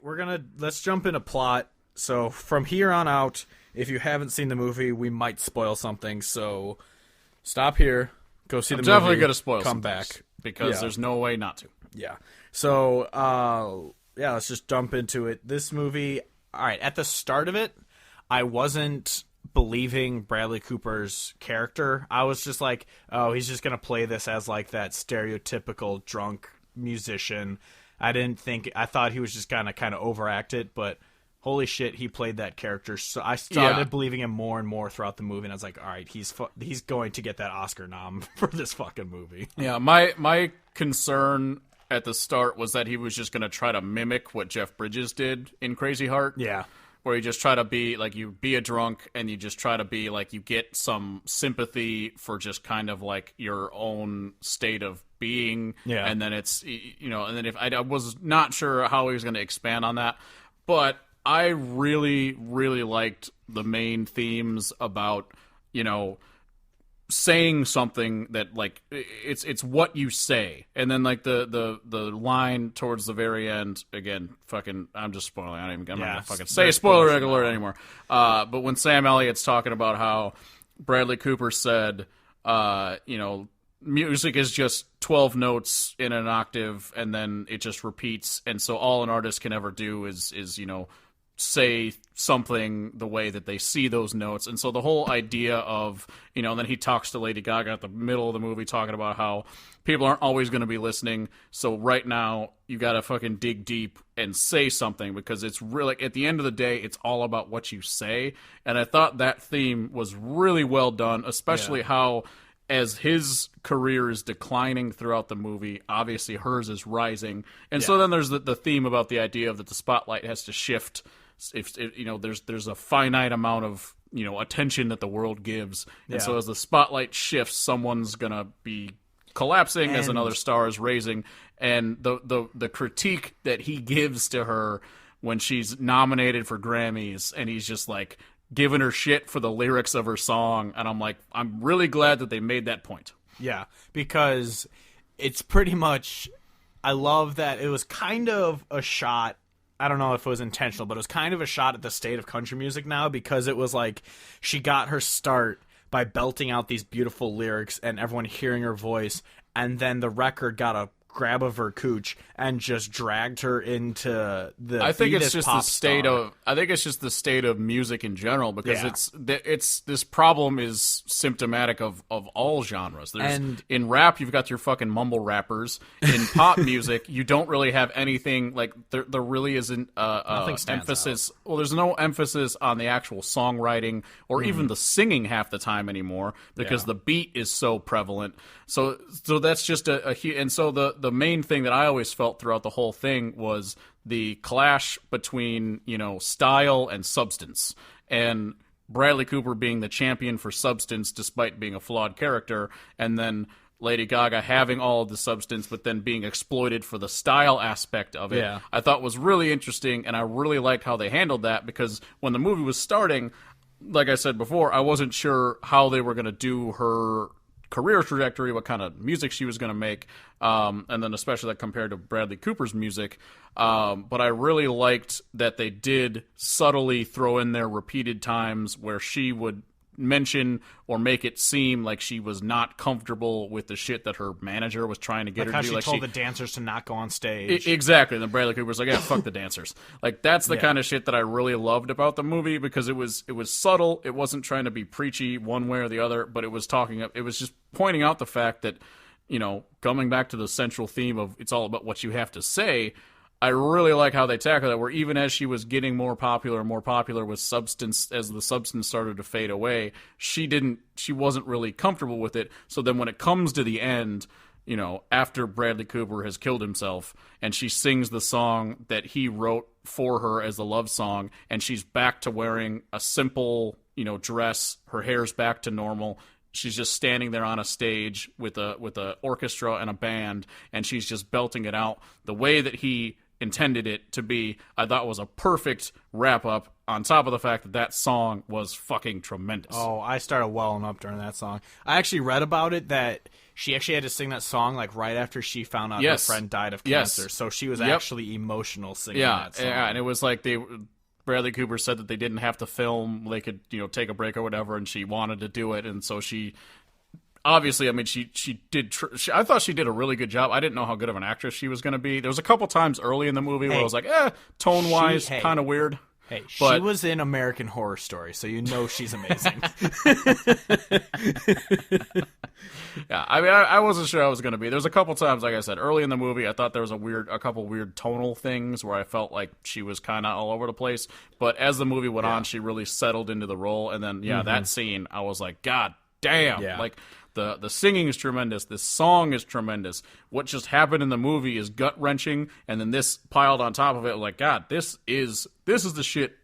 right, let's jump into plot. So from here on out, if you haven't seen the movie, we might spoil something. So stop here, go see the movie. Definitely gonna spoil come some back things because there's no way not to. Yeah. So let's just jump into it. This movie. All right, at the start of it, I wasn't believing Bradley Cooper's character. I was just like, oh, he's just gonna play this as like that stereotypical drunk musician. I thought he was just gonna kind of overact it, but holy shit, he played that character. So I started believing him more and more throughout the movie, and I was like, all right, he's going to get that Oscar nom for this fucking movie. Yeah, my concern at the start was that he was just gonna try to mimic what Jeff Bridges did in Crazy Heart. Yeah. Where you just try to be like, you be a drunk and you just try to be like, you get some sympathy for just kind of like your own state of being. Yeah. And then it's, and then if I was not sure how he was going to expand on that, but I really, really liked the main themes about, saying something that like it's what you say, and then like the line towards the very end, again, fucking, I'm just spoiling. I'm not gonna fucking say spoiler alert anymore. But when Sam Elliott's talking about how Bradley Cooper said, music is just 12 notes in an octave, and then it just repeats, and so all an artist can ever do is say something the way that they see those notes. And so the whole idea of, and then he talks to Lady Gaga at the middle of the movie talking about how people aren't always going to be listening. So right now you got to fucking dig deep and say something, because it's really, at the end of the day, it's all about what you say. And I thought that theme was really well done, especially how, as his career is declining throughout the movie, obviously hers is rising. And so then there's the theme about the idea of that the spotlight has to shift. If there's a finite amount of attention that the world gives, and so as the spotlight shifts, someone's gonna be collapsing as another star is raising. And the critique that he gives to her when she's nominated for Grammys, and he's just like giving her shit for the lyrics of her song, and I'm like, I'm really glad that they made that point. Yeah, because it's pretty much, I love that it was kind of a shot. I don't know if it was intentional, but it was kind of a shot at the state of country music now, because it was like she got her start by belting out these beautiful lyrics and everyone hearing her voice, and then the record got a grab of her cooch and just dragged her into the I think it's just pop the state star. of I think it's just the state of music in general, because it's this problem is symptomatic of all genres. In rap, you've got your fucking mumble rappers. In pop music, you don't really have anything like there really isn't emphasis. Out. Well, there's no emphasis on the actual songwriting or even the singing half the time anymore, because the beat is so prevalent. So that's just and so the main thing that I always felt throughout the whole thing was the clash between, style and substance. And Bradley Cooper being the champion for substance despite being a flawed character, and then Lady Gaga having all of the substance but then being exploited for the style aspect of it, I thought was really interesting, and I really liked how they handled that, because when the movie was starting, like I said before, I wasn't sure how they were going to do her career trajectory, what kind of music she was going to make, and then especially that compared to Bradley Cooper's music. But I really liked that they did subtly throw in there repeated times where she would mention or make it seem like she was not comfortable with the shit that her manager was trying to get her to do. Like how she told the dancers to not go on stage. Exactly. And then Bradley Cooper's like, yeah, fuck the dancers. Like, that's the kind of shit that I really loved about the movie, because it was subtle. It wasn't trying to be preachy one way or the other, but it was just pointing out the fact that, coming back to the central theme of it's all about what you have to say. I really like how they tackle that, where even as she was getting more popular with substance, as the substance started to fade away, she wasn't really comfortable with it. So then when it comes to the end, after Bradley Cooper has killed himself, and she sings the song that he wrote for her as a love song, and she's back to wearing a simple, dress, her hair's back to normal. She's just standing there on a stage with a orchestra and a band, and she's just belting it out the way that he intended it to be. I thought was a perfect wrap up on top of the fact that that song was fucking tremendous. Oh, I started welling up during that song. I actually read about it that she actually had to sing that song like right after she found out her friend died of cancer. So she was actually emotional singing that song. Yeah, and it was like Bradley Cooper said that they didn't have to film; they could, take a break or whatever, and she wanted to do it, and so she. Obviously, I mean, she did. I thought she did a really good job. I didn't know how good of an actress she was going to be. There was a couple times early in the movie where I was like, tone wise, kind of weird. Hey, she was in American Horror Story, so she's amazing. Yeah, I mean, I wasn't sure I was going to be. There was a couple times, like I said, early in the movie, I thought there was a couple weird tonal things where I felt like she was kind of all over the place. But as the movie went on, she really settled into the role. And then, that scene, I was like, God damn. Yeah. Like, the singing is tremendous. This song is tremendous. What just happened in the movie is gut-wrenching. And then this piled on top of it, like, God, this is the shit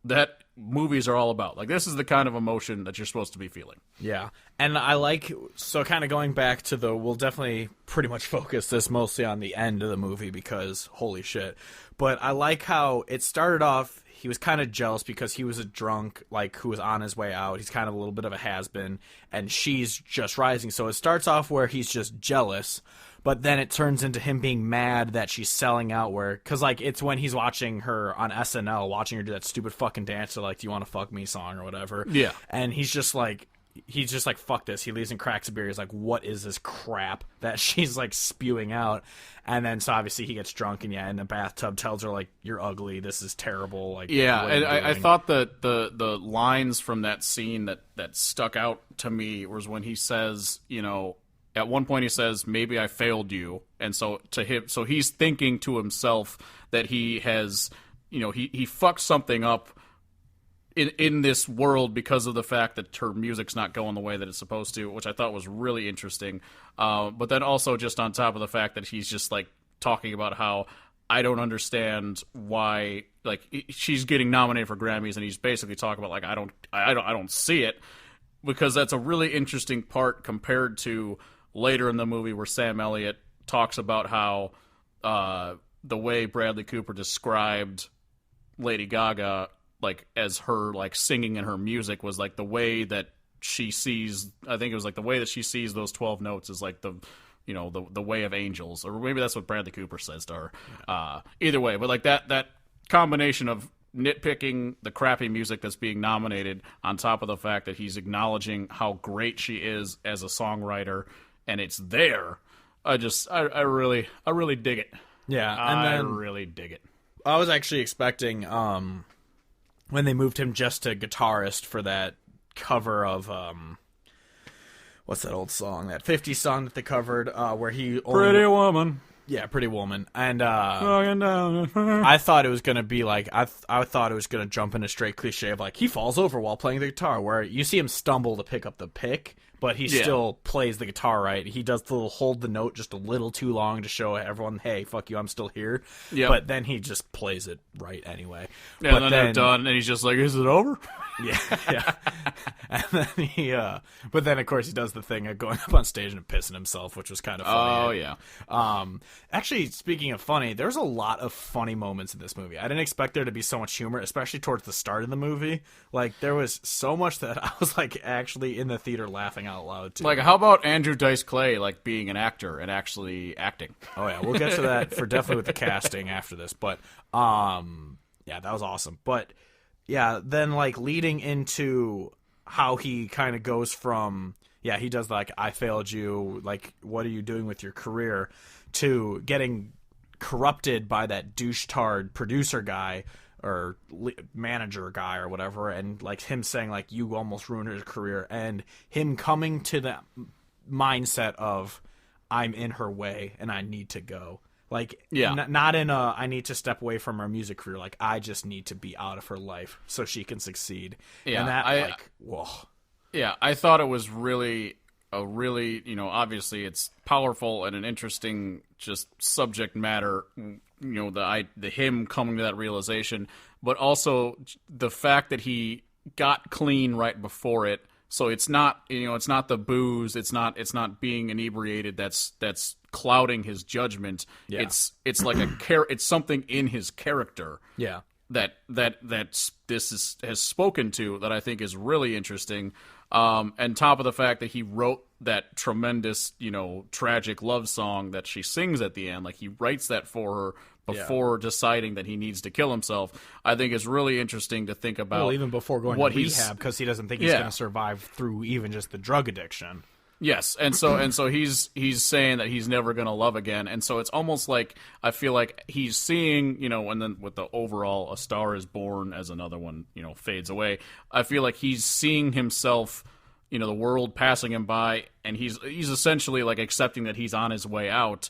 that movies are all about. Like, this is the kind of emotion that you're supposed to be feeling. Yeah. And I like, so kind of going back to we'll definitely pretty much focus this mostly on the end of the movie because holy shit. But I like how it started off, he was kind of jealous because he was a drunk, like, who was on his way out. He's kind of a little bit of a has-been, and she's just rising. So it starts off where he's just jealous, but then it turns into him being mad that she's selling out because, like, it's when he's watching her on SNL, watching her do that stupid fucking dance to, like, Do You Want to Fuck Me song or whatever. Yeah. And he's just like, fuck this. He leaves and cracks a beer. He's like, what is this crap that she's, like, spewing out? And then, so obviously he gets drunk and, in the bathtub tells her, like, you're ugly. This is terrible. Like, yeah, and I thought that the lines from that scene that stuck out to me was when he says, at one point he says, maybe I failed you. And so to him, so he's thinking to himself that he has, he fucked something up in this world because of the fact that her music's not going the way that it's supposed to, which I thought was really interesting. But then also just on top of the fact that he's just like talking about how I don't understand why, like, she's getting nominated for Grammys, and he's basically talking about like I don't see it, because that's a really interesting part compared to later in the movie where Sam Elliott talks about how the way Bradley Cooper described Lady Gaga, like, as her, like, singing in her music was like the way that she sees, I think it was like the way that she sees those 12 notes is like the way of angels, or maybe that's what Bradley Cooper says to her. Either way, but like that combination of nitpicking the crappy music that's being nominated on top of the fact that he's acknowledging how great she is as a songwriter, and it's there. I really dig it. Yeah, and then I really dig it. I was actually expecting when they moved him just to guitarist for that cover of what's that old song, that 50s song that they covered, where he Pretty Woman. Yeah, Pretty Woman. And I thought it was going to be like, I thought it was going to jump into straight cliche of like, he falls over while playing the guitar, where you see him stumble to pick up the pick, but he still plays the guitar right. He does the little hold the note just a little too long to show everyone, hey, fuck you, I'm still here. Yep. But then he just plays it right anyway. Yeah, but then they're done, and he's just like, is it over? Yeah. And then but then of course he does the thing of going up on stage and pissing himself, which was kind of funny. Oh yeah. Actually, speaking of funny, there's a lot of funny moments in this movie. I didn't expect there to be so much humor, especially towards the start of the movie. Like, there was so much that I was like actually in the theater laughing out loud too. Like, how about Andrew Dice Clay like being an actor and actually acting? Oh yeah, we'll get to that for definitely with the casting after this. But yeah, that was awesome. But yeah, then like leading into how he kind of goes from, he does like, I failed you, like, what are you doing with your career, to getting corrupted by that douche-tard producer guy or manager guy or whatever, and like him saying like, you almost ruined his career, and him coming to the mindset of, I'm in her way and I need to go. Like, not in a, I need to step away from her music career. Like, I just need to be out of her life so she can succeed. Yeah, and that, whoa. Yeah, I thought it was really, obviously it's powerful and an interesting just subject matter, the him coming to that realization, but also the fact that he got clean right before it. So it's not, it's not the booze, it's not being inebriated that's clouding his judgment. Yeah. It's like it's something in his character. Yeah. has spoken to that I think is really interesting. And top of the fact that he wrote that tremendous, tragic love song that she sings at the end, like he writes that for her before deciding that he needs to kill himself, I think is really interesting to think about. Well, even before going to rehab, because he doesn't think he's going to survive through even just the drug addiction. Yes, and so he's saying that he's never going to love again, and so it's almost like I feel like he's seeing, and then with the overall "A Star Is Born" as another one, fades away. I feel like he's seeing himself, the world passing him by, and he's essentially like accepting that he's on his way out,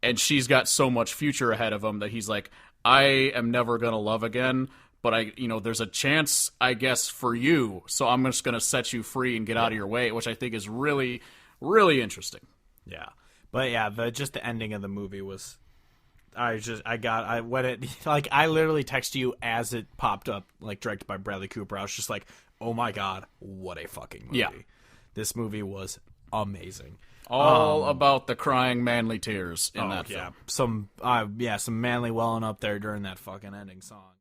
and she's got so much future ahead of him that he's like, I am never going to love again. But there's a chance, I guess, for you. So I'm just going to set you free and get out of your way, which I think is really, really interesting. Yeah, but yeah, just the ending of the movie was, I literally texted you as it popped up, like directed by Bradley Cooper. I was just like, oh my god, what a fucking movie! Yeah, this movie was amazing. All about the crying manly tears in that film. Some manly welling up there during that fucking ending song.